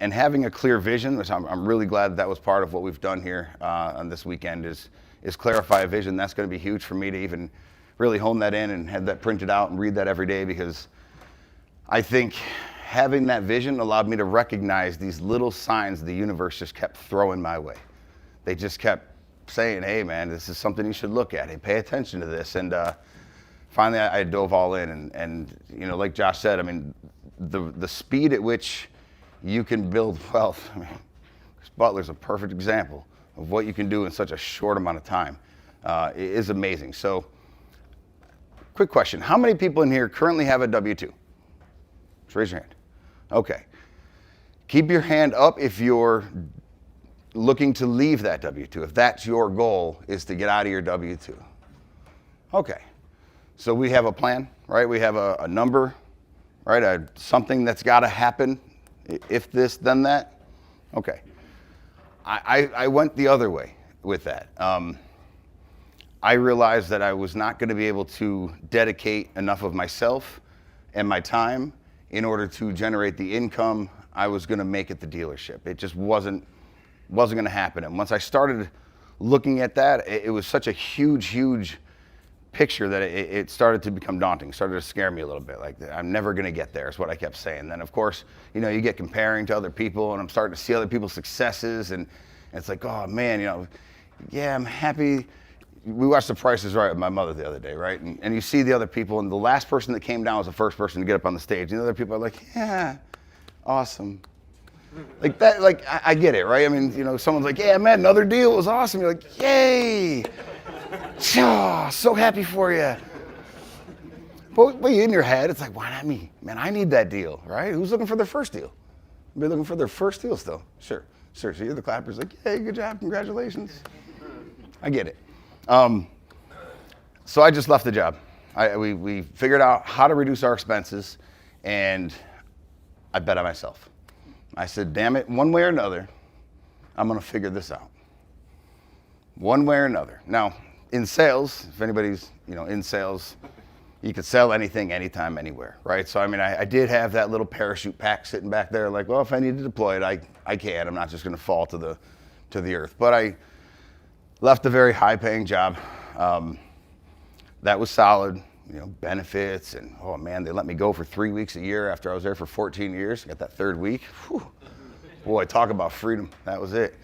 And having a clear vision, which I'm really glad that was part of what we've done here on this weekend, is clarify a vision. That's going to be huge for me to even really hone that in and have that printed out and read that every day, because I think having that vision allowed me to recognize these little signs the universe just kept throwing my way. They just kept saying, hey man, this is something you should look at. Hey, pay attention to this. And finally I dove all in, and you know, like Josh said, I mean, the speed at which you can build wealth, I mean, Chris Butler's a perfect example of what you can do in such a short amount of time. It is amazing. So, quick question. How many people in here currently have a W-2? Just raise your hand. Okay. Keep your hand up if you're looking to leave that W-2, if that's your goal, is to get out of your W-2. Okay. So we have a plan, right? We have a number, right? Something that's got to happen. If this, then that. Okay. I went the other way with that. I realized that I was not going to be able to dedicate enough of myself and my time in order to generate the income I was going to make at the dealership. It just wasn't going to happen. And once I started looking at that, it was such a huge picture that it started to become daunting, started to scare me a little bit. Like, I'm never going to get there is what I kept saying. Then of course, you know, you get comparing to other people, and I'm starting to see other people's successes, and it's like, oh man, you know, yeah, I'm happy. We watched The Price is Right with my mother the other day, right? And you see the other people, and the last person that came down was the first person to get up on the stage. And the other people are like, yeah, awesome. Like that, like I get it, right? I mean, you know, someone's like, yeah, man, another deal was awesome. You're like, yay. So happy for you. But in your head, it's like, why not me? Man, I need that deal, right? Who's looking for their first deal? Anybody looking for their first deal still? Sure. So you're the clappers, like, yay, good job, congratulations. I get it. So I just left the job. We figured out how to reduce our expenses, and I bet on myself. I said, damn it, one way or another, I'm gonna figure this out. One way or another. Now, in sales, if anybody's, you know, in sales, you could sell anything, anytime, anywhere, right? So I mean, I did have that little parachute pack sitting back there, like, well, if I need to deploy it, I can. I'm not just gonna fall to the earth. But I left a very high-paying job. That was solid, you know, benefits, and oh man, they let me go for 3 weeks a year after I was there for 14 years. Got that third week. Whew. Boy, talk about freedom. That was it.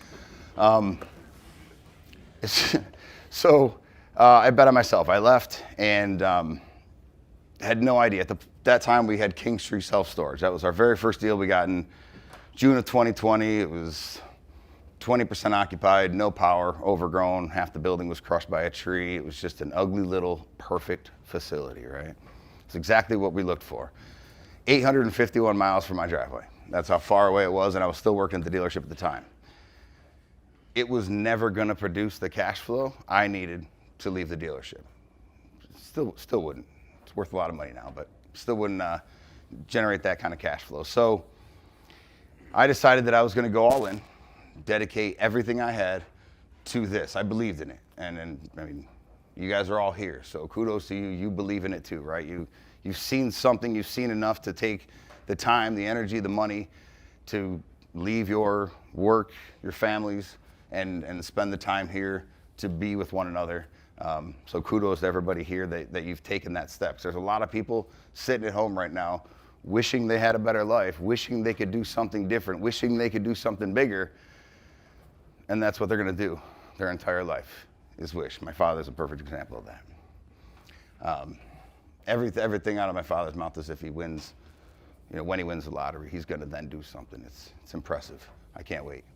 So I bet on myself. I left and had no idea. At that time, we had King Street Self-Storage. That was our very first deal we got in June of 2020. It was 20% occupied, no power, overgrown. Half the building was crushed by a tree. It was just an ugly little perfect facility, right? It's exactly what we looked for. 851 miles from my driveway. That's how far away it was, and I was still working at the dealership at the time. It was never going to produce the cash flow I needed to leave the dealership. Still wouldn't. It's worth a lot of money now, but still wouldn't generate that kind of cash flow. So I decided that I was going to go all in, dedicate everything I had to this. I believed in it. And I mean, you guys are all here, so kudos to you. You believe in it too, right? You've seen something, you've seen enough to take the time, the energy, the money to leave your work, your families, and spend the time here to be with one another. So kudos to everybody here that you've taken that step. There's a lot of people sitting at home right now wishing they had a better life, wishing they could do something different, wishing they could do something bigger, and that's what they're gonna do their entire life, is wish. My father's a perfect example of that. Everything out of my father's mouth is if he wins, you know, when he wins the lottery, he's gonna then do something. It's impressive. I can't wait.